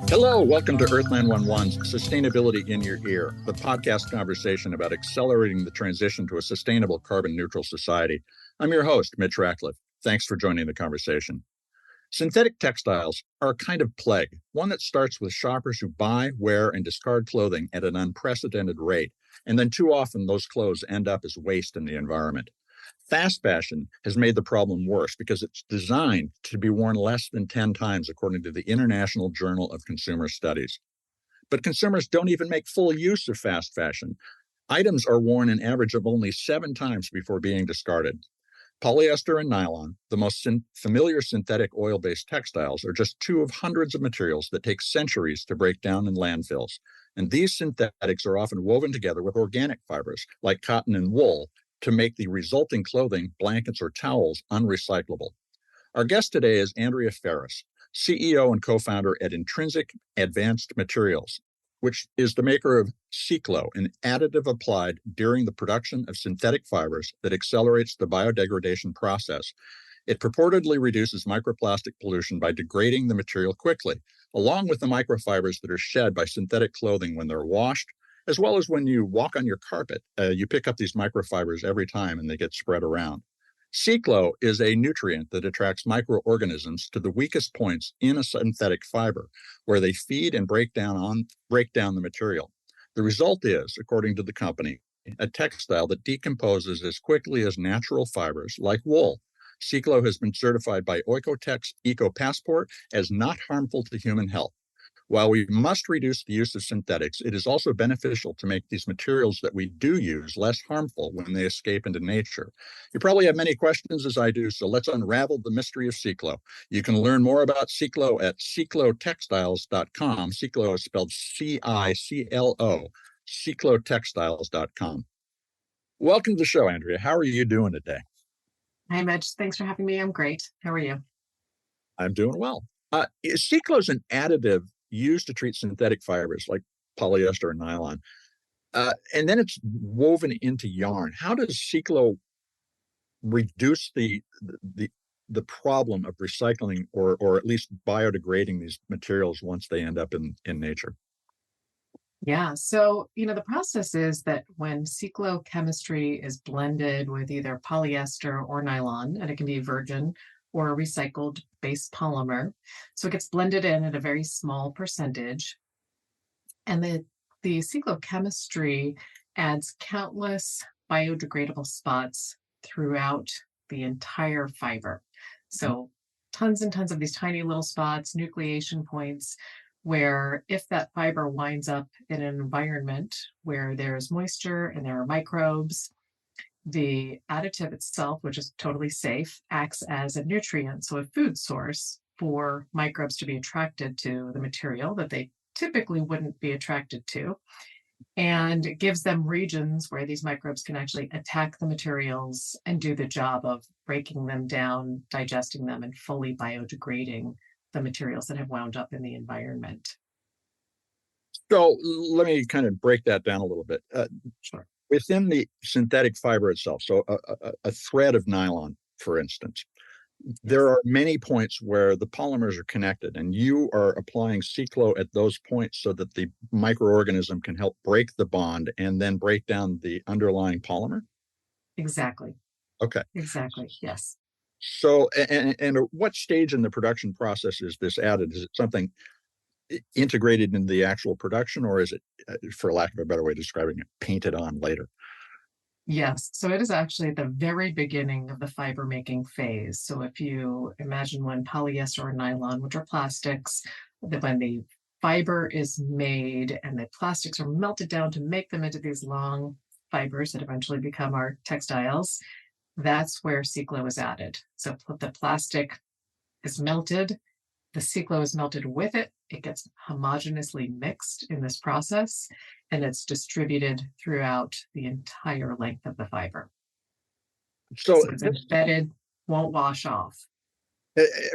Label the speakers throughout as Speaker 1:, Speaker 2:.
Speaker 1: Hello, welcome to Earth911's Sustainability in Your Ear, the podcast conversation about accelerating the transition to a sustainable carbon neutral society. I'm your host, Mitch Ratcliffe. Thanks for joining the conversation. Synthetic textiles are a kind of plague, one that starts with shoppers who buy, wear, and discard clothing at an unprecedented rate, and then too often those clothes end up as waste in the environment. Fast fashion has made the problem worse because it's designed to be worn less than 10 times, according to the International Journal of Consumer Studies. But consumers don't even make full use of fast fashion. Items are worn an average of only 7 times before being discarded. Polyester and nylon, the most familiar synthetic oil-based textiles, are just 2 of hundreds of materials that take centuries to break down in landfills. And these synthetics are often woven together with organic fibers, like cotton and wool, to make the resulting clothing, blankets, or towels unrecyclable. Our guest today is Andrea Ferris, CEO and co-founder at Intrinsic Advanced Materials, which is the maker of CiCLO, an additive applied during the production of synthetic fibers that accelerates the biodegradation process. It purportedly reduces microplastic pollution by degrading the material quickly, along with the microfibers that are shed by synthetic clothing when they're washed, as well as when you walk on your carpet. You pick up these microfibers every time and they get spread around. CiCLO is a nutrient that attracts microorganisms to the weakest points in a synthetic fiber, where they feed and break down the material. The result is, according to the company, a textile that decomposes as quickly as natural fibers like wool. CiCLO has been certified by OEKO-TEX ECO PASSPORT as not harmful to human health. While we must reduce the use of synthetics, it is also beneficial to make these materials that we do use less harmful when they escape into nature. You probably have many questions, as I do, so let's unravel the mystery of CiCLO. You can learn more about CiCLO at CiCLO-textiles.com. CiCLO is spelled CiCLO, CiCLO-textiles.com. Welcome to the show, Andrea. How are you doing today?
Speaker 2: Hi, Mitch. Thanks for having me. I'm great. How are you?
Speaker 1: I'm doing well. CiCLO is an additive used to treat synthetic fibers like polyester and nylon. And then it's woven into yarn. How does CiCLO reduce the problem of recycling or at least biodegrading these materials once they end up in nature?
Speaker 2: Yeah. So, the process is that when CiCLO chemistry is blended with either polyester or nylon, and it can be virgin or a recycled base polymer. So it gets blended in at a very small percentage. And the CiCLO chemistry adds countless biodegradable spots throughout the entire fiber. So tons and tons of these tiny little spots, nucleation points, where if that fiber winds up in an environment where there's moisture and there are microbes, the additive itself, which is totally safe, acts as a nutrient, so a food source for microbes to be attracted to the material that they typically wouldn't be attracted to. And it gives them regions where these microbes can actually attack the materials and do the job of breaking them down, digesting them, and fully biodegrading the materials that have wound up in the environment.
Speaker 1: So let me kind of break that down a little bit.
Speaker 2: Sure.
Speaker 1: Within the synthetic fiber itself, so a thread of nylon, for instance, there are many points where the polymers are connected, and you are applying CiCLO at those points so that the microorganism can help break the bond and then break down the underlying polymer?
Speaker 2: Exactly.
Speaker 1: Okay.
Speaker 2: Exactly, yes.
Speaker 1: So, and at what stage in the production process is this added? Is it something integrated into the actual production, or is it, for lack of a better way of describing it, painted on later?
Speaker 2: Yes, so it is actually at the very beginning of the fiber making phase. So if you imagine when polyester or nylon, which are plastics, that when the fiber is made and the plastics are melted down to make them into these long fibers that eventually become our textiles, that's where CiCLO is added. So the plastic is melted, the CiCLO is melted with it, it gets homogeneously mixed in this process, and it's distributed throughout the entire length of the fiber. So it's embedded, won't wash off.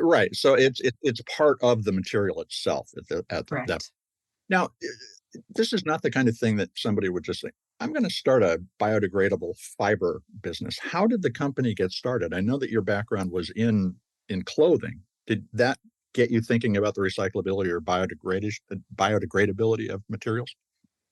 Speaker 1: Right. So it's part of the material itself at
Speaker 2: Correct.
Speaker 1: that. Now, this is not the kind of thing that somebody would just say, I'm going to start a biodegradable fiber business. How did the company get started? I know that your background was in clothing. Did that get you thinking about the recyclability or biodegradability of materials?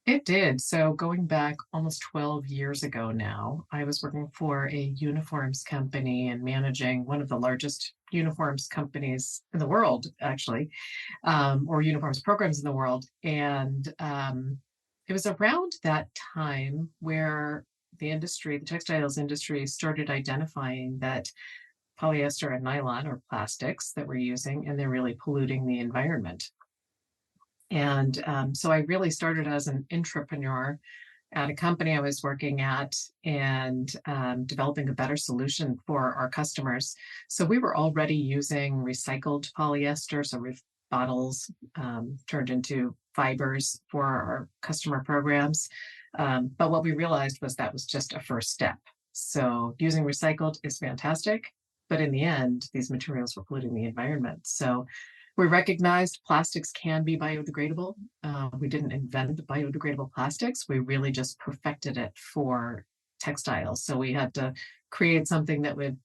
Speaker 2: It did. So going back almost 12 years ago now, I was working for a uniforms company and managing one of the largest uniforms companies in the world, actually, or uniforms programs in the world. And it was around that time where the industry, the textiles industry, started identifying that polyester and nylon or plastics that we're using, and they're really polluting the environment. And so I really started as an intrapreneur at a company I was working at and developing a better solution for our customers. So we were already using recycled polyester, so bottles turned into fibers for our customer programs. But what we realized was that was just a first step. So using recycled is fantastic, but in the end, these materials were polluting the environment. So we recognized plastics can be biodegradable. We didn't invent biodegradable plastics. We really just perfected it for textiles. So we had to create something that would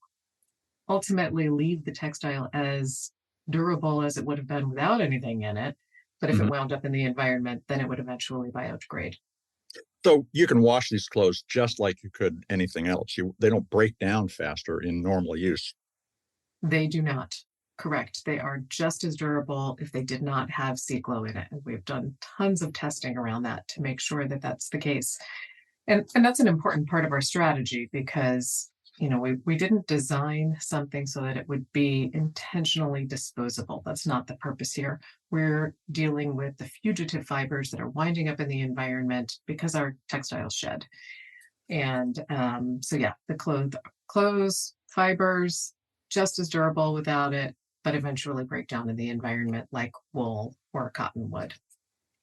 Speaker 2: ultimately leave the textile as durable as it would have been without anything in it. But if it wound up in the environment, then it would eventually biodegrade.
Speaker 1: So you can wash these clothes just like you could anything else. They don't break down faster in normal use.
Speaker 2: They do not. Correct. They are just as durable if they did not have CiCLO in it. And we've done tons of testing around that to make sure that that's the case. And that's an important part of our strategy because, you know, we didn't design something so that it would be intentionally disposable. That's not the purpose here. We're dealing with the fugitive fibers that are winding up in the environment because our textiles shed. And so, yeah, the clothes, fibers, just as durable without it, but eventually break down in the environment like wool or cotton would.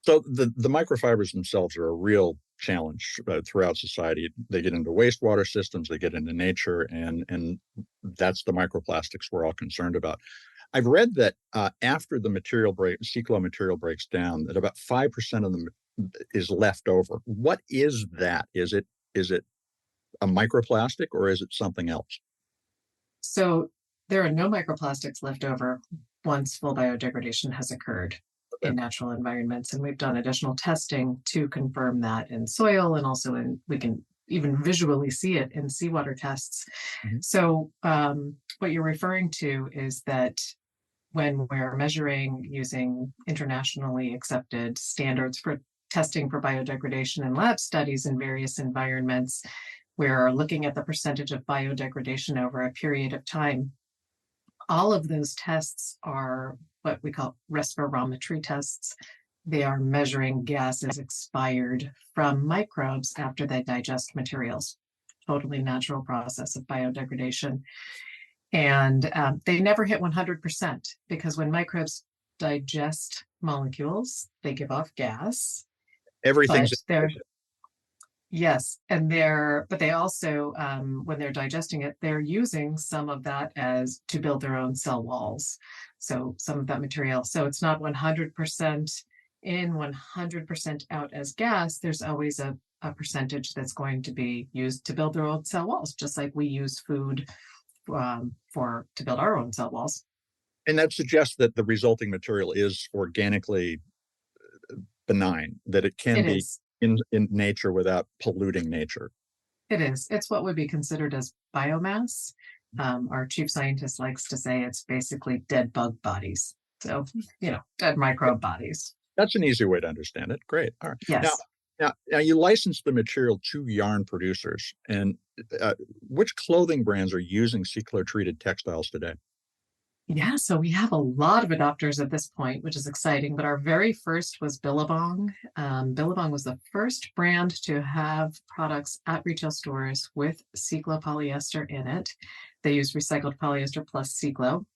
Speaker 1: So the microfibers themselves are a real challenge throughout society. They get into wastewater systems, they get into nature, and that's the microplastics we're all concerned about. I've read that after the CiCLO material breaks down, that about 5% of them is left over. What is that? Is it a microplastic or is it something else?
Speaker 2: So there are no microplastics left over once full biodegradation has occurred in natural environments. And we've done additional testing to confirm that in soil and also we can even visually see it in seawater tests. So what you're referring to is that when we're measuring using internationally accepted standards for testing for biodegradation in lab studies in various environments, we're looking at the percentage of biodegradation over a period of time. All of those tests are what we call respirometry tests. They are measuring gases expired from microbes after they digest materials. Totally natural process of biodegradation. And they never hit 100% because when microbes digest molecules, they give off gas.
Speaker 1: Everything's
Speaker 2: Yes, but they also, when they're digesting it, they're using some of that to build their own cell walls. So some of that material. So it's not 100% in, 100% out as gas. There's always a percentage that's going to be used to build their own cell walls, just like we use food to build our own cell walls.
Speaker 1: And that suggests that the resulting material is organically benign, that it can be in nature without polluting nature.
Speaker 2: It is. It's what would be considered as biomass. Our chief scientist likes to say it's basically dead bug bodies. So, dead microbe bodies.
Speaker 1: That's an easy way to understand it. Great. All right.
Speaker 2: Yes.
Speaker 1: Now you license the material to yarn producers. And which clothing brands are using CiCLO treated textiles today?
Speaker 2: Yeah, so we have a lot of adopters at this point, which is exciting. But our very first was Billabong. Billabong was the first brand to have products at retail stores with CiCLO polyester in it. They use recycled polyester plus CiCLO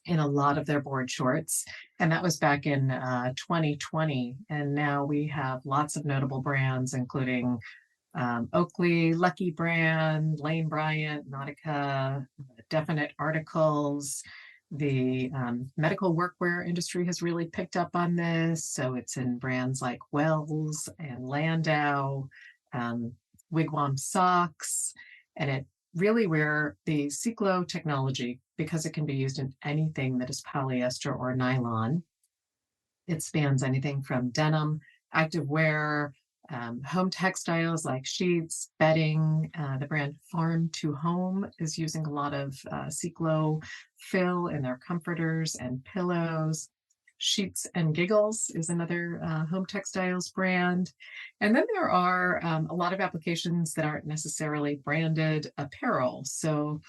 Speaker 2: in a lot of their board shorts. And that was back in 2020. And now we have lots of notable brands, including Oakley, Lucky Brand, Lane Bryant, Nautica, Definite Articles. The medical workwear industry has really picked up on this. So it's in brands like Wells and Landau, Wigwam Socks, and it really where the CiCLO technology, because it can be used in anything that is polyester or nylon, it spans anything from denim, activewear, home textiles like sheets, bedding. The brand Farm to Home is using a lot of CiCLO fill in their comforters and pillows. Sheets and Giggles is another home textiles brand. And then there are a lot of applications that aren't necessarily branded apparel. So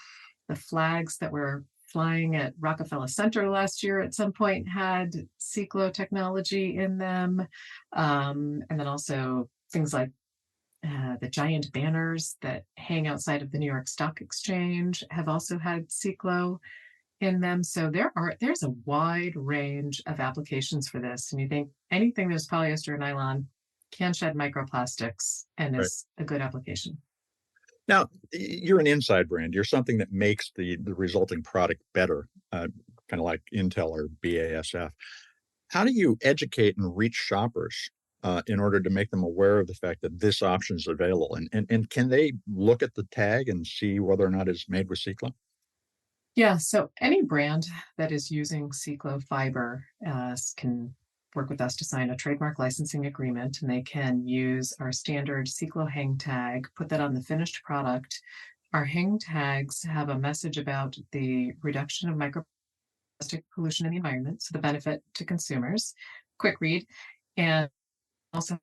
Speaker 2: the flags that were flying at Rockefeller Center last year at some point had CiCLO technology in them. And then also things like the giant banners that hang outside of the New York Stock Exchange have also had CiCLO in them. So there's a wide range of applications for this. And you think anything that's polyester or nylon can shed microplastics and is a good application.
Speaker 1: Now, you're an inside brand. You're something that makes the resulting product better, kind of like Intel or BASF. How do you educate and reach shoppers in order to make them aware of the fact that this option is available? And can they look at the tag and see whether or not it's made with CiCLO?
Speaker 2: Yeah, so any brand that is using CiCLO fiber can work with us to sign a trademark licensing agreement, and they can use our standard CiCLO hang tag, put that on the finished product. Our hang tags have a message about the reduction of microplastic pollution in the environment, so the benefit to consumers, quick read, and also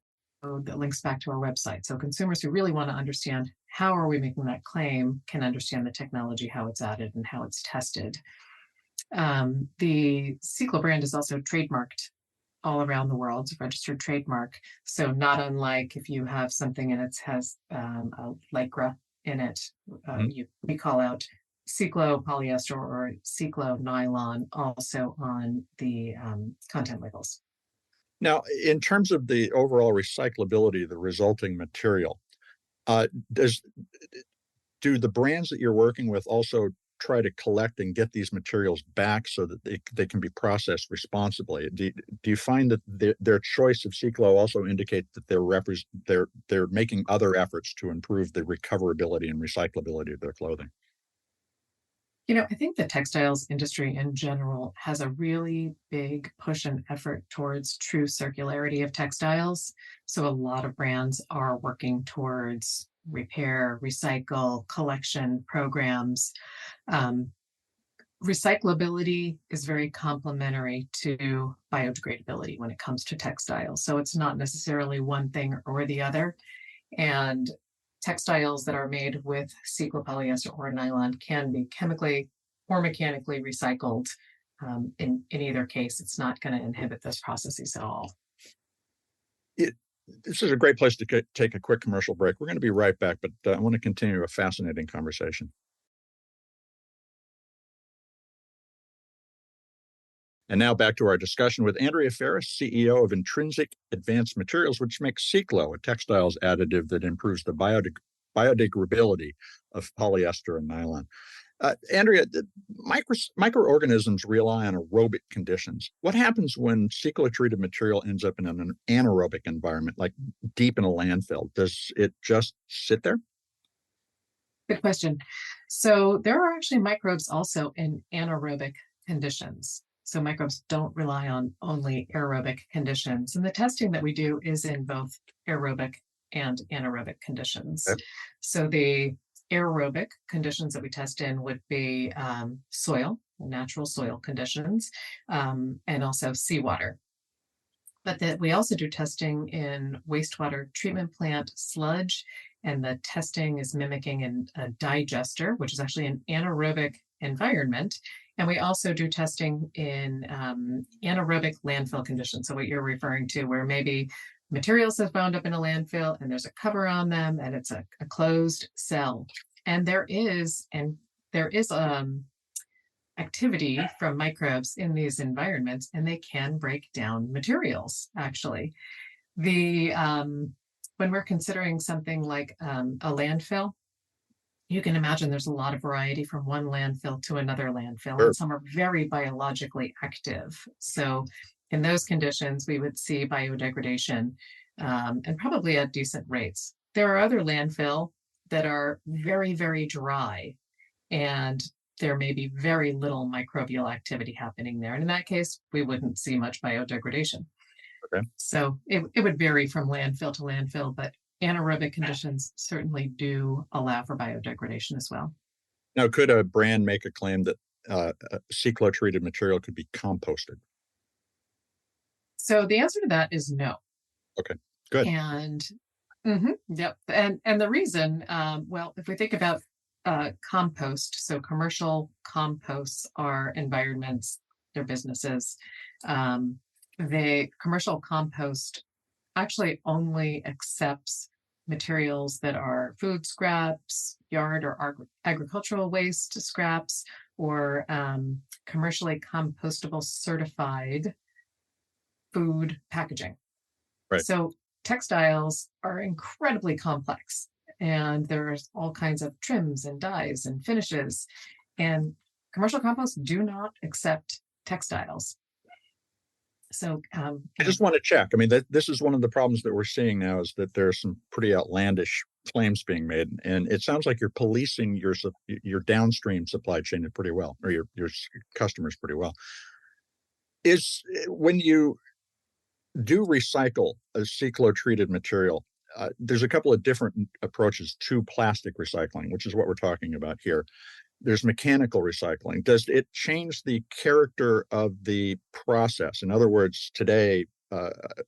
Speaker 2: that links back to our website. So consumers who really want to understand how are we making that claim can understand the technology, how it's added, and how it's tested. The CiCLO brand is also trademarked all around the world. It's a registered trademark. So not unlike if you have something and it has a lycra in it, we call out CiCLO polyester or CiCLO nylon also on the content labels.
Speaker 1: Now, in terms of the overall recyclability of the resulting material, do the brands that you're working with also try to collect and get these materials back so that they can be processed responsibly? Do you find that their choice of CiCLO also indicate that they're making other efforts to improve the recoverability and recyclability of their clothing?
Speaker 2: I think the textiles industry in general has a really big push and effort towards true circularity of textiles. So a lot of brands are working towards repair, recycle, collection programs. Recyclability is very complementary to biodegradability when it comes to textiles. So it's not necessarily one thing or the other. And textiles that are made with CiCLO polyester or nylon can be chemically or mechanically recycled. In either case, it's not going to inhibit those processes at all.
Speaker 1: This is a great place to take a quick commercial break. We're going to be right back, but I want to continue a fascinating conversation. And now back to our discussion with Andrea Ferris, CEO of Intrinsic Advanced Materials, which makes CiCLO, a textiles additive that improves the biodegradability of polyester and nylon. Andrea, microorganisms rely on aerobic conditions. What happens when CiCLO-treated material ends up in an anaerobic environment, like deep in a landfill? Does it just sit there?
Speaker 2: Good question. So there are actually microbes also in anaerobic conditions. So microbes don't rely on only aerobic conditions. And the testing that we do is in both aerobic and anaerobic conditions. Okay. So the aerobic conditions that we test in would be soil, natural soil conditions, and also seawater. But that we also do testing in wastewater treatment plant sludge, and the testing is mimicking a digester, which is actually an anaerobic environment. And we also do testing in anaerobic landfill conditions. So what you're referring to, where maybe materials have wound up in a landfill and there's a cover on them and it's a closed cell. And there is activity from microbes in these environments, and they can break down materials, actually. When we're considering something like a landfill, you can imagine there's a lot of variety from one landfill to another landfill,
Speaker 1: Sure.
Speaker 2: And some are very biologically active. So in those conditions, we would see biodegradation and probably at decent rates. There are other landfill that are very, very dry, and there may be very little microbial activity happening there. And in that case, we wouldn't see much biodegradation.
Speaker 1: Okay.
Speaker 2: So it would vary from landfill to landfill, but anaerobic conditions certainly do allow for biodegradation as well.
Speaker 1: Now, could a brand make a claim that a CiCLO treated material could be composted?
Speaker 2: So the answer to that is no.
Speaker 1: Okay, good.
Speaker 2: And yep. And the reason, well, if we think about compost, so commercial composts are environments, they're businesses. The commercial compost actually only accepts materials that are food scraps, yard or agricultural waste scraps, or commercially compostable certified food packaging.
Speaker 1: Right.
Speaker 2: So textiles are incredibly complex, and there's all kinds of trims and dyes and finishes, and commercial composts do not accept textiles. So
Speaker 1: I just want to check. I mean, this is one of the problems that we're seeing now, is that there's some pretty outlandish claims being made, and it sounds like you're policing your downstream supply chain pretty well, or your customers pretty well. Is when you do recycle a CiCLO treated material, there's a couple of different approaches to plastic recycling, which is what we're talking about here. There's mechanical recycling. Does it change the character of the process? In other words, today,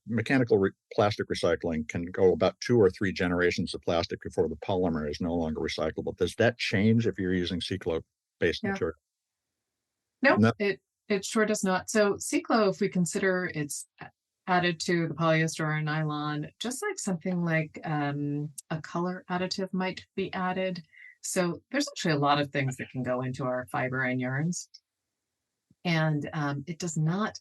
Speaker 1: mechanical plastic recycling can go about 2 or 3 generations of plastic before the polymer is no longer recyclable. Does that change if you're using CiCLO-based material?
Speaker 2: No, it sure does not. So CiCLO, if we consider it's added to the polyester or nylon, just like something like a color additive might be added. So there's actually a lot of things that can go into our fiber and yarns, and it does not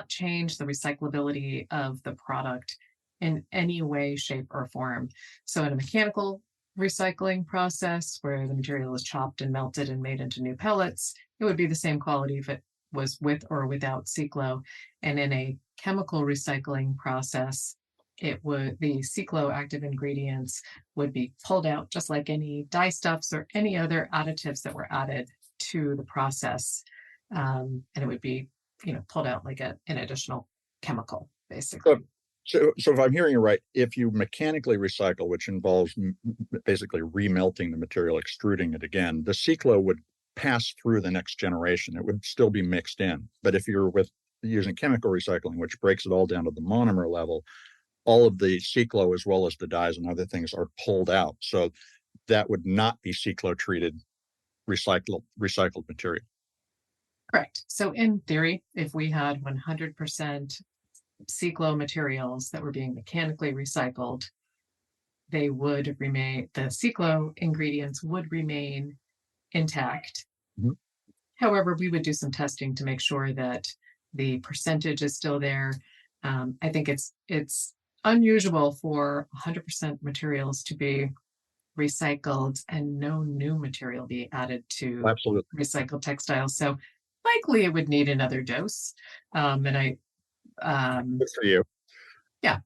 Speaker 2: change the recyclability of the product in any way, shape, or form. So in a mechanical recycling process where the material is chopped and melted and made into new pellets, it would be the same quality if it was with or without CiCLO. And in a chemical recycling process, the CiCLO active ingredients would be pulled out just like any dye stuffs or any other additives that were added to the process. And it would be, pulled out like an additional chemical, basically.
Speaker 1: So if I'm hearing you right, if you mechanically recycle, which involves basically remelting the material, extruding it again, the CiCLO would pass through the next generation. It would still be mixed in. But if you're using chemical recycling, which breaks it all down to the monomer level, all of the CiCLO, as well as the dyes and other things, are pulled out. So that would not be CiCLO treated recycled material.
Speaker 2: Correct. So in theory, if we had 100% CiCLO materials that were being mechanically recycled, they would remain, the CiCLO ingredients would remain intact.
Speaker 1: Mm-hmm.
Speaker 2: However, we would do some testing to make sure that the percentage is still there. I think it's unusual for 100% materials to be recycled and no new material be added to
Speaker 1: Absolutely.
Speaker 2: recycled textiles. So likely it would need another dose. And I
Speaker 1: good for you.
Speaker 2: Yeah.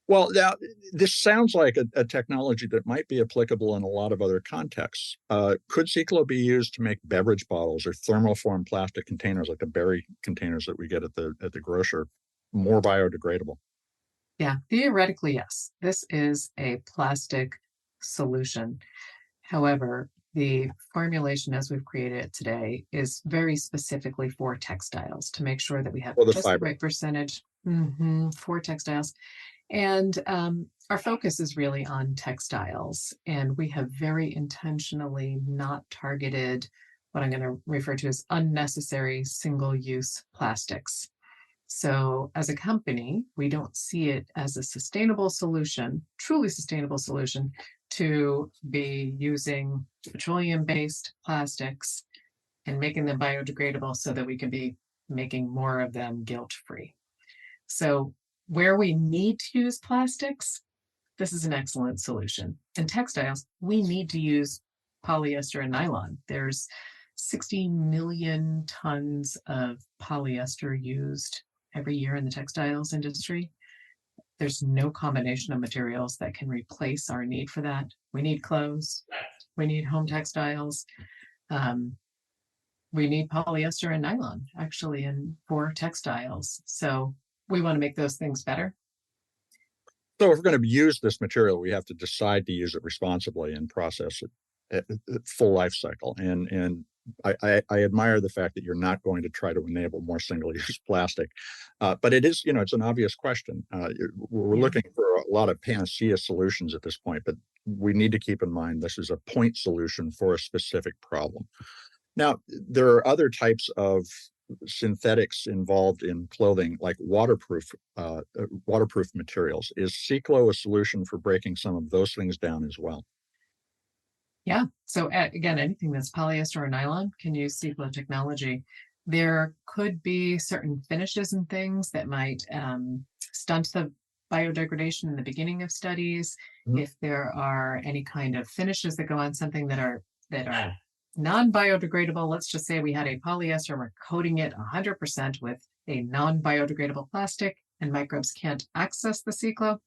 Speaker 1: Well, now this sounds like a technology that might be applicable in a lot of other contexts. Could CiCLO be used to make beverage bottles or thermoform plastic containers, like the berry containers that we get at the grocer, more biodegradable?
Speaker 2: Yeah, theoretically, yes. This is a plastic solution. However, the formulation as we've created it today is very specifically for textiles to make sure that we have just the right percentage for textiles. And our focus is really on textiles. And we have very intentionally not targeted what I'm going to refer to as unnecessary single-use plastics. So as a company, we don't see it as a sustainable solution, truly sustainable solution, to be using petroleum-based plastics and making them biodegradable so that we can be making more of them guilt-free. So where we need to use plastics, this is an excellent solution. In textiles, we need to use polyester and nylon. There's 60 million tons of polyester used every year in the textiles industry. There's no combination of materials that can replace our need for that. We need clothes, we need home textiles, we need polyester and nylon actually for textiles. So we want to make those things better.
Speaker 1: So if we're going to use this material, we have to decide to use it responsibly and process it at full life cycle. And I admire the fact that you're not going to try to enable more single-use plastic, but it is, it's an obvious question. We're looking for a lot of panacea solutions at this point, but we need to keep in mind this is a point solution for a specific problem. Now, there are other types of synthetics involved in clothing, like waterproof materials. Is CiCLO a solution for breaking some of those things down as well?
Speaker 2: Yeah. So again, anything that's polyester or nylon can use CiCLO technology. There could be certain finishes and things that might stunt the biodegradation in the beginning of studies. If there are any kind of finishes that go on something that are non-biodegradable, let's just say we had a polyester, we're coating it 100% with a non-biodegradable plastic, and microbes can't access the CiCLO,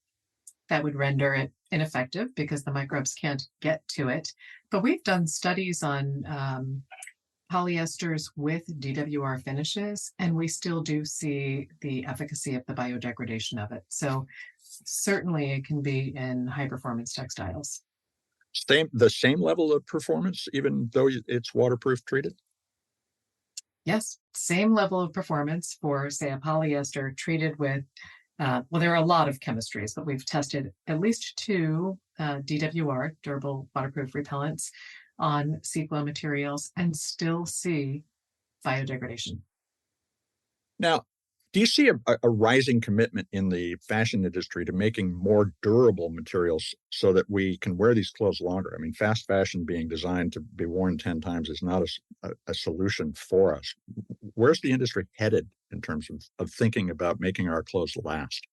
Speaker 2: that would render it ineffective because the microbes can't get to it. But we've done studies on polyesters with DWR finishes, and we still do see the efficacy of the biodegradation of it. So certainly it can be in high-performance textiles.
Speaker 1: The same level of performance, even though it's waterproof treated?
Speaker 2: Yes, same level of performance for, say, a polyester treated with, well, there are a lot of chemistries, but we've tested at least two DWR, durable waterproof repellents, on CiCLO materials and still see biodegradation.
Speaker 1: Now, do you see a rising commitment in the fashion industry to making more durable materials so that we can wear these clothes longer? I mean, fast fashion being designed to be worn 10 times is not a solution for us. Where's the industry headed in terms of thinking about making our clothes last?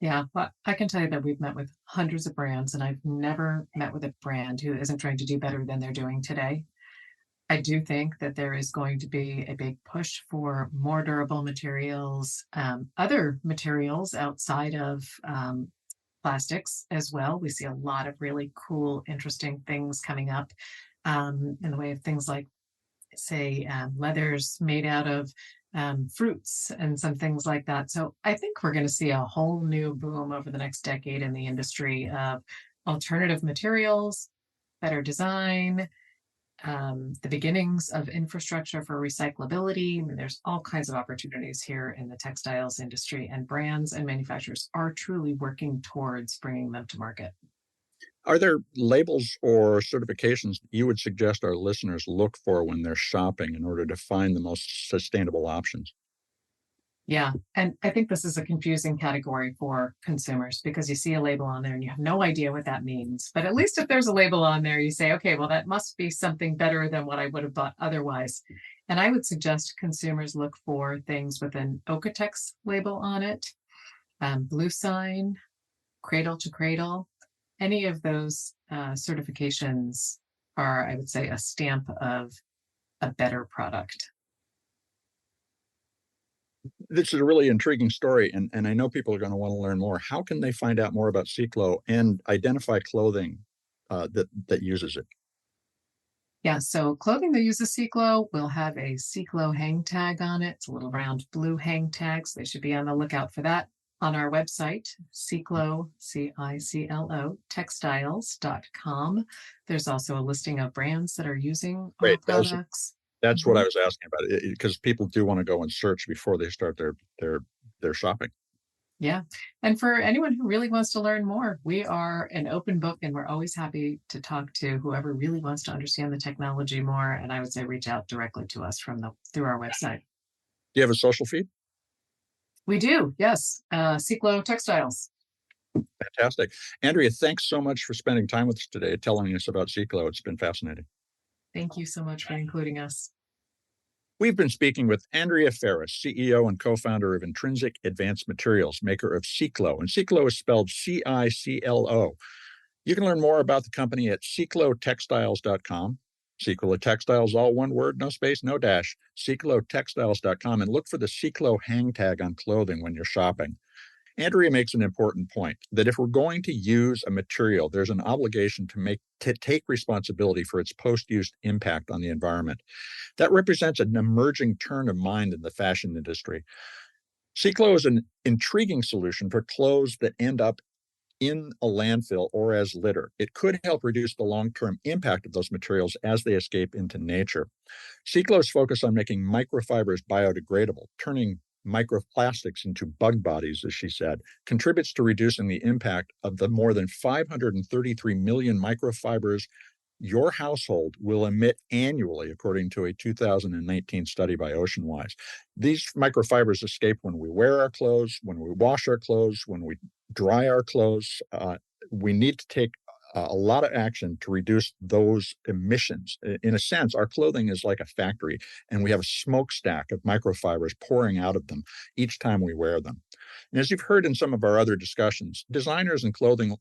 Speaker 2: Yeah, well, I can tell you that we've met with hundreds of brands, and I've never met with a brand who isn't trying to do better than they're doing today. I do think that there is going to be a big push for more durable materials, other materials outside of plastics as well. We see a lot of really cool, interesting things coming up in the way of things like, say, leathers made out of fruits and some things like that. So I think we're going to see a whole new boom over the next decade in the industry of alternative materials, better design, the beginnings of infrastructure for recyclability. I mean, there's all kinds of opportunities here in the textiles industry, and brands and manufacturers are truly working towards bringing them to market.
Speaker 1: Are there labels or certifications you would suggest our listeners look for when they're shopping in order to find the most sustainable options?
Speaker 2: Yeah, and I think this is a confusing category for consumers because you see a label on there and you have no idea what that means. But at least if there's a label on there, you say, okay, well, that must be something better than what I would have bought otherwise. And I would suggest consumers look for things with an OEKO-TEX label on it, Blue Sign, Cradle to Cradle. Any of those certifications are, I would say, a stamp of a better product.
Speaker 1: This is a really intriguing story, and I know people are going to want to learn more. How can they find out more about CiCLO and identify clothing that uses it?
Speaker 2: Yeah, so clothing that uses CiCLO will have a CiCLO hang tag on it. It's a little round blue hang tag, so they should be on the lookout for that. On our website, CiCLO, CiCLO, textiles.com. There's also a listing of brands that are using our products.
Speaker 1: That's what I was asking about, because people do want to go and search before they start their shopping.
Speaker 2: Yeah. And for anyone who really wants to learn more, we are an open book, and we're always happy to talk to whoever really wants to understand the technology more. And I would say reach out directly to us through our website.
Speaker 1: Do you have a social feed?
Speaker 2: We do, yes. CiCLO Textiles.
Speaker 1: Fantastic. Andrea, thanks so much for spending time with us today, telling us about CiCLO. It's been fascinating.
Speaker 2: Thank you so much for including us.
Speaker 1: We've been speaking with Andrea Ferris, CEO and co-founder of Intrinsic Advanced Materials, maker of CiCLO. And CiCLO is spelled CiCLO. You can learn more about the company at CiCLO-Textiles.com. CiCLO Textiles, all one word, no space, no dash. CiCLO-Textiles.com, and look for the CiCLO hang tag on clothing when you're shopping. Andrea makes an important point that if we're going to use a material, there's an obligation to take responsibility for its post-use impact on the environment. That represents an emerging turn of mind in the fashion industry. CiCLO is an intriguing solution for clothes that end up in a landfill or as litter. It could help reduce the long-term impact of those materials as they escape into nature. CiCLO's focus on making microfibers biodegradable, turning microplastics into bug bodies, as she said, contributes to reducing the impact of the more than 533 million microfibers your household will emit annually, according to a 2019 study by OceanWise. These microfibers escape when we wear our clothes, when we wash our clothes, when we dry our clothes. We need to take a lot of action to reduce those emissions. In a sense, our clothing is like a factory, and we have a smokestack of microfibers pouring out of them each time we wear them. And as you've heard in some of our other discussions, designers and clothing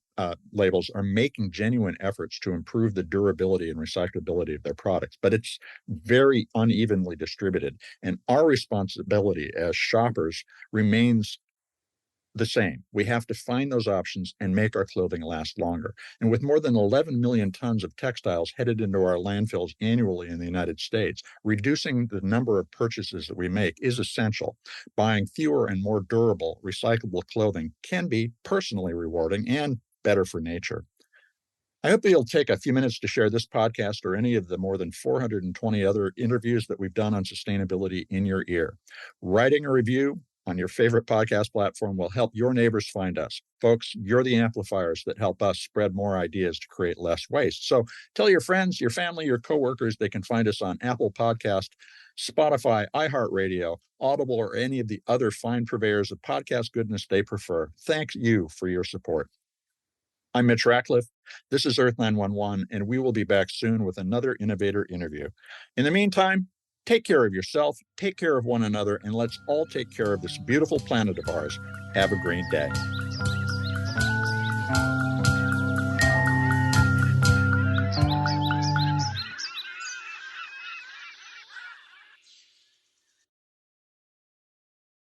Speaker 1: labels are making genuine efforts to improve the durability and recyclability of their products, but it's very unevenly distributed. And our responsibility as shoppers remains the same. We have to find those options and make our clothing last longer. And with more than 11 million tons of textiles headed into our landfills annually in the United States, reducing the number of purchases that we make is essential. Buying fewer and more durable, recyclable clothing can be personally rewarding and better for nature. I hope that you'll take a few minutes to share this podcast or any of the more than 420 other interviews that we've done on sustainability in your ear. Writing a review on your favorite podcast platform will help your neighbors find us. Folks, you're the amplifiers that help us spread more ideas to create less waste. So tell your friends, your family, your coworkers they can find us on Apple Podcast, Spotify, iHeartRadio, Audible, or any of the other fine purveyors of podcast goodness they prefer. Thank you for your support. I'm Mitch Ratcliffe. This is Earth911, and we will be back soon with another innovator interview. In the meantime, take care of yourself, take care of one another, and let's all take care of this beautiful planet of ours. Have a great day.